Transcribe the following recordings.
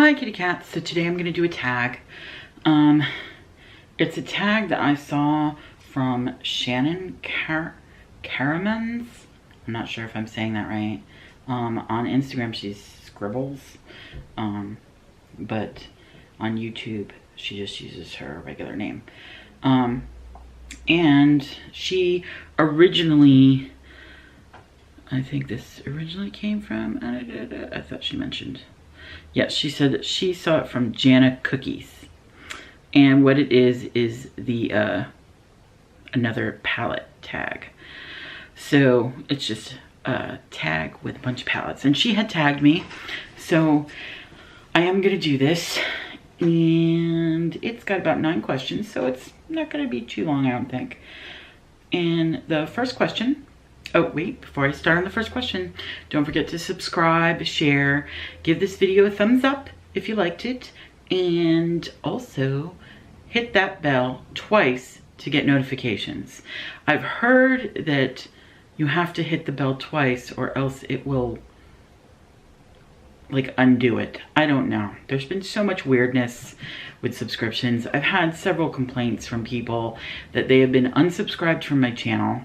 Hi kitty cats. So today I'm gonna do a tag. It's a tag that I saw from Shannon Kahermanes. I'm not sure if I'm saying that right. On Instagram she's Scribbles, but on YouTube she just uses her regular name. And she originally, I think this originally came from, I thought she mentioned, yes, she said that she saw it from Jana Cookies. And what it is the, another palette tag. So it's just a tag with a bunch of palettes. And she had tagged me. So I am gonna do this. And it's got about 9 questions, so it's not gonna be too long, I don't think. And the first question, oh wait, before I start on the first question, don't forget to subscribe, share, give this video a thumbs up if you liked it, and also hit that bell twice to get notifications. I've heard that you have to hit the bell twice or else it will like undo it. I don't know. There's been so much weirdness with subscriptions. I've had several complaints from people that they have been unsubscribed from my channel.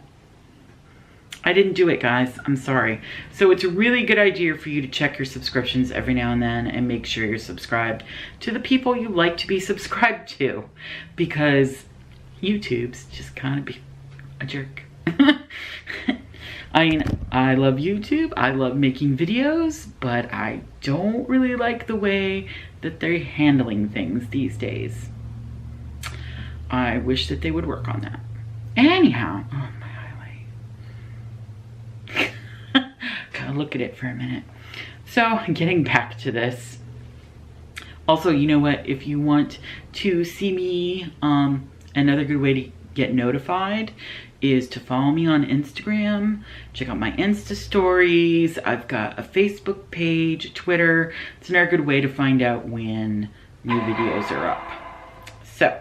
I didn't do it, guys. I'm sorry. So it's a really good idea for you to check your subscriptions every now and then and make sure you're subscribed to the people you like to be subscribed to, because YouTube's just kind of be a jerk. I mean, I love YouTube, I love making videos, but I don't really like the way that they're handling things these days. I wish that they would work on that. Anyhow, oh, my highlight. Gotta look at it for a minute. So, getting back to this. Also, you know what, if you want to see me, another good way to get notified is to follow me on Instagram, check out my Insta stories. I've got a Facebook page, Twitter. It's another good way to find out when new videos are up. So,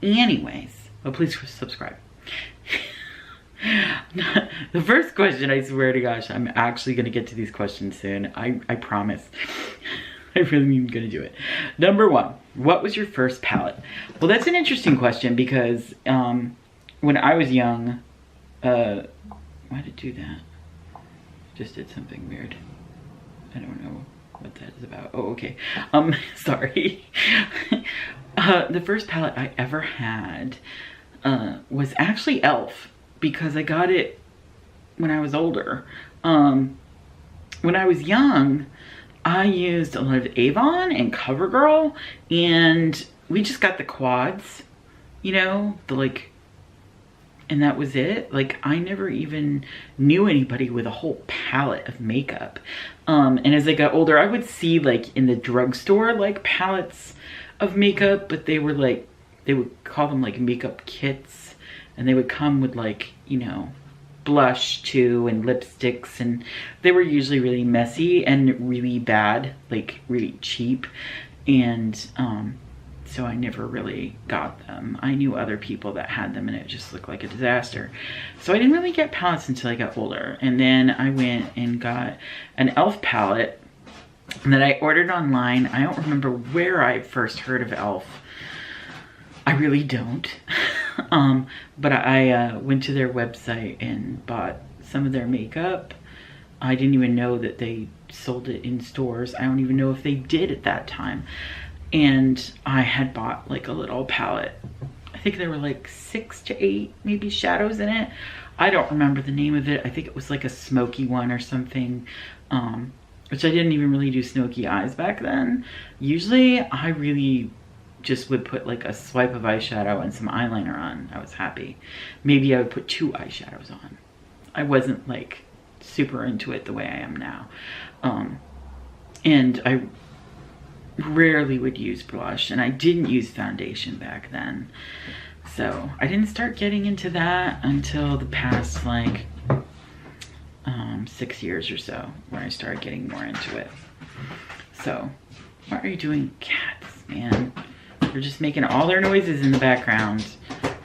anyways, well, please subscribe. The first question, I swear to gosh, I'm actually gonna get to these questions soon. I promise. I really am gonna do it. Number 1, what was your first palette? Well, that's an interesting question because when I was young, why did it do that? Just did something weird. I don't know what that is about. Oh, okay. Sorry. The first palette I ever had was actually e.l.f. because I got it when I was older. When I was young, I used a lot of Avon and CoverGirl, and we just got the quads, you know, the like, and that was it. Like, I never even knew anybody with a whole palette of makeup. And as I got older, I would see like in the drugstore like palettes of makeup, but they were like, they would call them like makeup kits, and they would come with like, you know, blush too and lipsticks, and they were usually really messy and really bad, like really cheap. And so I never really got them. I knew other people that had them and it just looked like a disaster. So I didn't really get palettes until I got older. And then I went and got an e.l.f. palette that I ordered online. I don't remember where I first heard of e.l.f. I really don't. But I went to their website and bought some of their makeup. I didn't even know that they sold it in stores. I don't even know if they did at that time. And I had bought like a little palette. I think there were like 6 to 8 maybe shadows in it. I don't remember the name of it. I think it was like a smoky one or something. Which I didn't even really do smoky eyes back then. Usually I really just would put like a swipe of eyeshadow and some eyeliner on. I was happy. Maybe I would put 2 eyeshadows on. I wasn't like super into it the way I am now. And I rarely would use blush, and I didn't use foundation back then. So I didn't start getting into that until the past like 6 years or so, where I started getting more into it. So what are you doing, cats, man? They're just making all their noises in the background.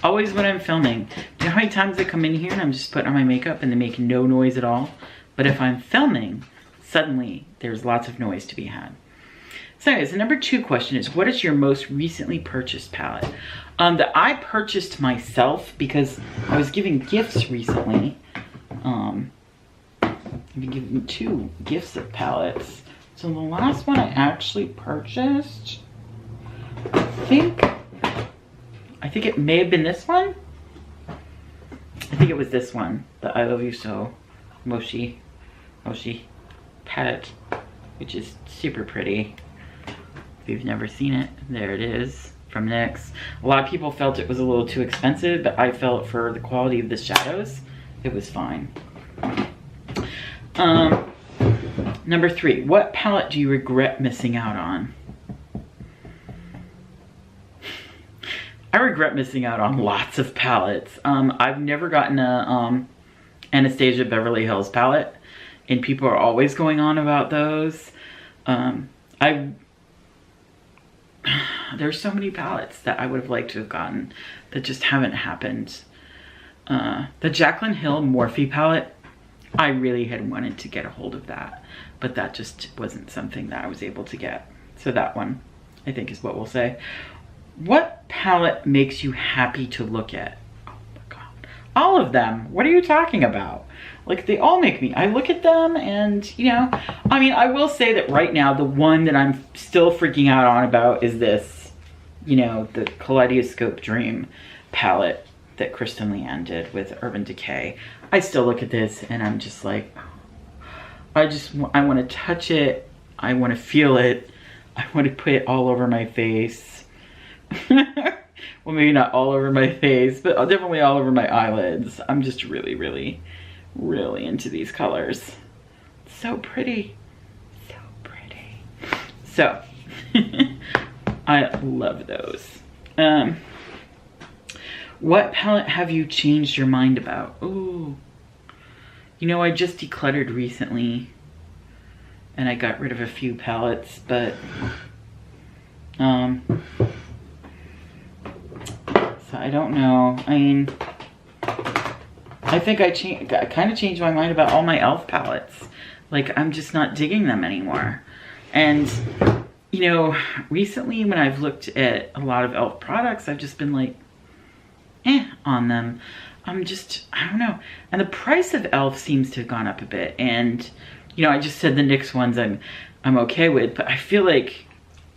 Always when I'm filming. Do you know how many times I come in here and I'm just putting on my makeup and they make no noise at all? But if I'm filming, suddenly there's lots of noise to be had. So anyways, the number 2 question is, what is your most recently purchased palette? That I purchased myself because I was giving gifts recently. I've been given 2 gifts of palettes. So the last one I actually purchased, I think it may have been this one. I think it was this one, the I Love You So Mochi palette, which is super pretty. If you've never seen it, there it is from NYX. A lot of people felt it was a little too expensive, but I felt for the quality of the shadows, it was fine. Number 3, what palette do you regret missing out on? I regret missing out on lots of palettes. I've never gotten a Anastasia Beverly Hills palette, and people are always going on about those. There's so many palettes that I would have liked to have gotten that just haven't happened. The Jaclyn Hill Morphe palette, I really had wanted to get a hold of that, but that just wasn't something that I was able to get. So that one, I think, is what we'll say. What palette makes you happy to look at? Oh my God, all of them. What are you talking about? Like, they all make me, I look at them and, you know, I mean, I will say that right now, the one that I'm still freaking out on about is this, you know, the Kaleidoscope Dream palette that Kristen Leanne did with Urban Decay. I still look at this and I'm just like, I want to touch it. I want to feel it. I want to put it all over my face. Well, maybe not all over my face, but definitely all over my eyelids. I'm just really, really, really into these colors. So pretty. So pretty. So, I love those. What palette have you changed your mind about? Ooh. You know, I just decluttered recently and I got rid of a few palettes, but so I don't know. I mean, I think I kind of changed my mind about all my e.l.f. palettes. Like, I'm just not digging them anymore. And, you know, recently when I've looked at a lot of e.l.f. products, I've just been like, on them. I don't know. And the price of e.l.f. seems to have gone up a bit. And, you know, I just said the NYX ones I'm okay with, but I feel like,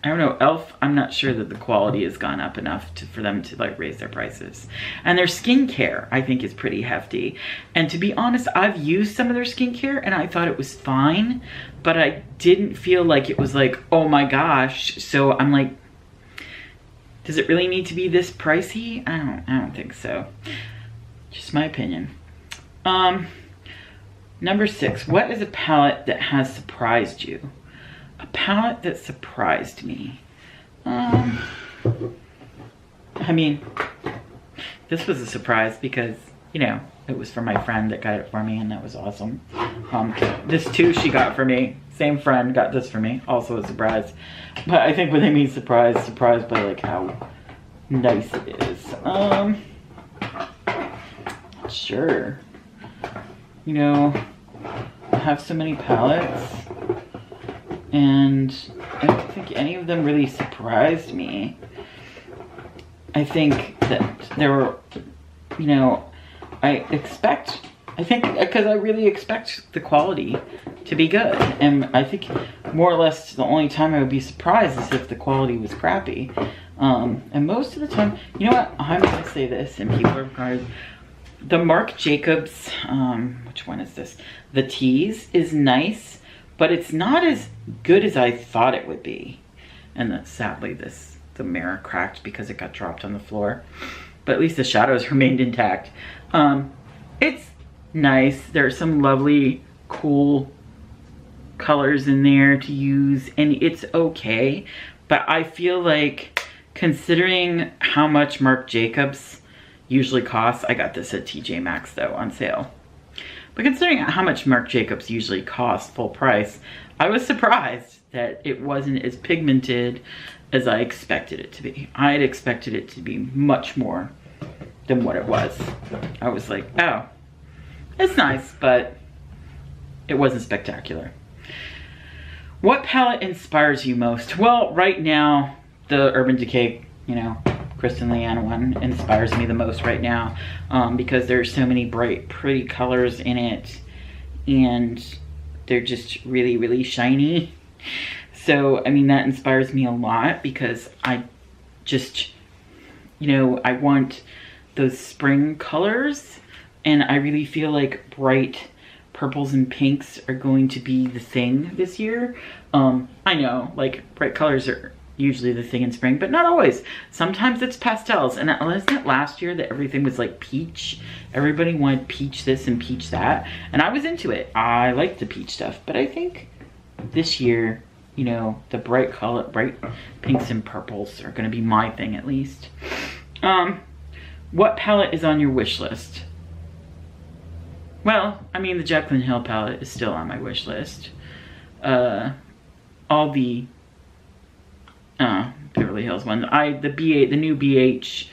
I don't know, e.l.f., I'm not sure that the quality has gone up enough for them to like raise their prices. And their skincare, I think, is pretty hefty. And to be honest, I've used some of their skincare and I thought it was fine, but I didn't feel like it was like, oh my gosh. So I'm like, does it really need to be this pricey? I don't think so. Just my opinion. Number 6, what is a palette that has surprised you? A palette that surprised me. I mean, this was a surprise because, you know, it was for my friend that got it for me and that was awesome. This too she got for me. Same friend got this for me, also a surprise. But I think when they mean surprise by like how nice it is. Sure. You know, I have so many palettes and I don't think any of them really surprised me. I think that there were, you know, I think because I really expect the quality to be good. And I think more or less the only time I would be surprised is if the quality was crappy. And most of the time, you know what, I'm gonna say this and people are probably, the Marc Jacobs, which one is this? The Tease is nice, but it's not as good as I thought it would be. And then sadly the mirror cracked because it got dropped on the floor. But at least the shadows remained intact. It's nice. There are some lovely, cool colors in there to use, and it's okay. But I feel like, considering how much Marc Jacobs usually costs, I got this at TJ Maxx though on sale. But considering how much Marc Jacobs usually costs full price, I was surprised that it wasn't as pigmented as I expected it to be. I had expected it to be much more than what it was. I was like, oh, it's nice, but it wasn't spectacular. What palette inspires you most? Well, right now, the Urban Decay, you know, Kristen Leanne one inspires me the most right now, because there's so many bright, pretty colors in it, and they're just really, really shiny. So, I mean, that inspires me a lot because I just, you know, I want those spring colors, and I really feel like bright purples and pinks are going to be the thing this year. I know, like, bright colors are usually the thing in spring, but not always. Sometimes it's pastels. And wasn't it last year that everything was like peach? Everybody wanted peach this and peach that, and I was into it. I like the peach stuff, but I think this year, you know, the bright color, bright pinks and purples are gonna be my thing, at least. What palette is on your wish list? Well, I mean, the Jaclyn Hill palette is still on my wish list. All the Beverly Hills one. The new BH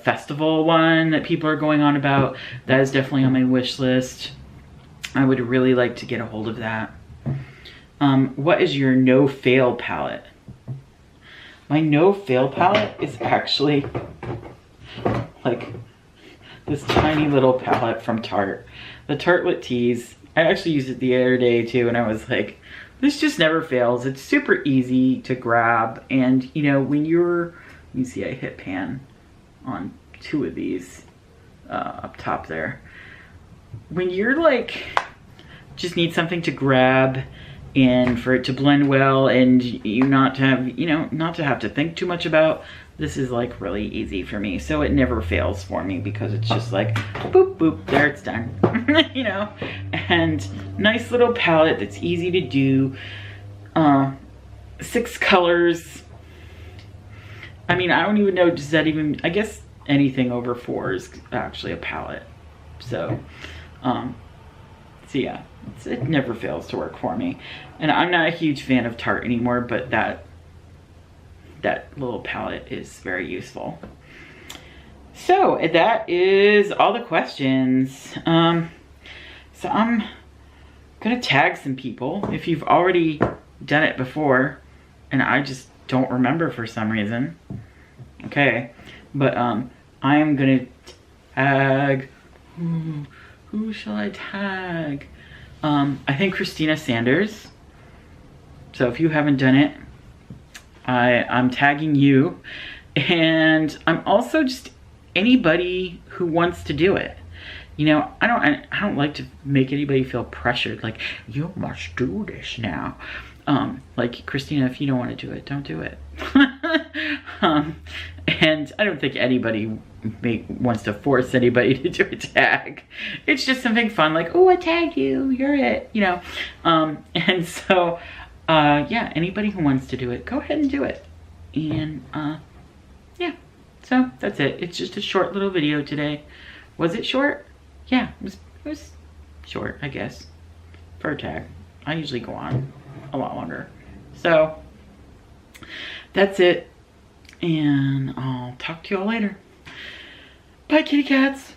festival one that people are going on about, that is definitely on my wish list. I would really like to get a hold of that. What is your no-fail palette? My no-fail palette is actually like this tiny little palette from Tarte. The Tartelette Tease. I actually used it the other day too, and I was like, this just never fails. It's super easy to grab, and you know, when you're, you see I hit pan on 2 of these up top there. When you're like, just need something to grab and for it to blend well, and you not to have, you know, not to have to think too much about, this is like really easy for me. So it never fails for me because it's just like boop boop, there, it's done. You know, and nice little palette that's easy to do. 6 colors. I mean, I don't even know, does that even, I guess anything over 4 is actually a palette. So yeah, it never fails to work for me. And I'm not a huge fan of Tarte anymore, but that little palette is very useful. So that is all the questions. So I'm gonna tag some people. If you've already done it before and I just don't remember for some reason, okay, but I am gonna tag, who shall I tag? I think Christina Sanders. So if you haven't done it, I'm tagging you, and I'm also just anybody who wants to do it. You know, I don't like to make anybody feel pressured, like, you must do this now. Like, Christina, if you don't want to do it, don't do it. And I don't think anybody wants to force anybody to do a tag. It's just something fun, like, oh, I tagged you, you're it, you know. And so, yeah, anybody who wants to do it, go ahead and do it. And, yeah, so that's it. It's just a short little video today. Was it short? Yeah, it was short, I guess, for a tag. I usually go on a lot longer. So, that's it. And I'll talk to you all later. Bye, kitty cats.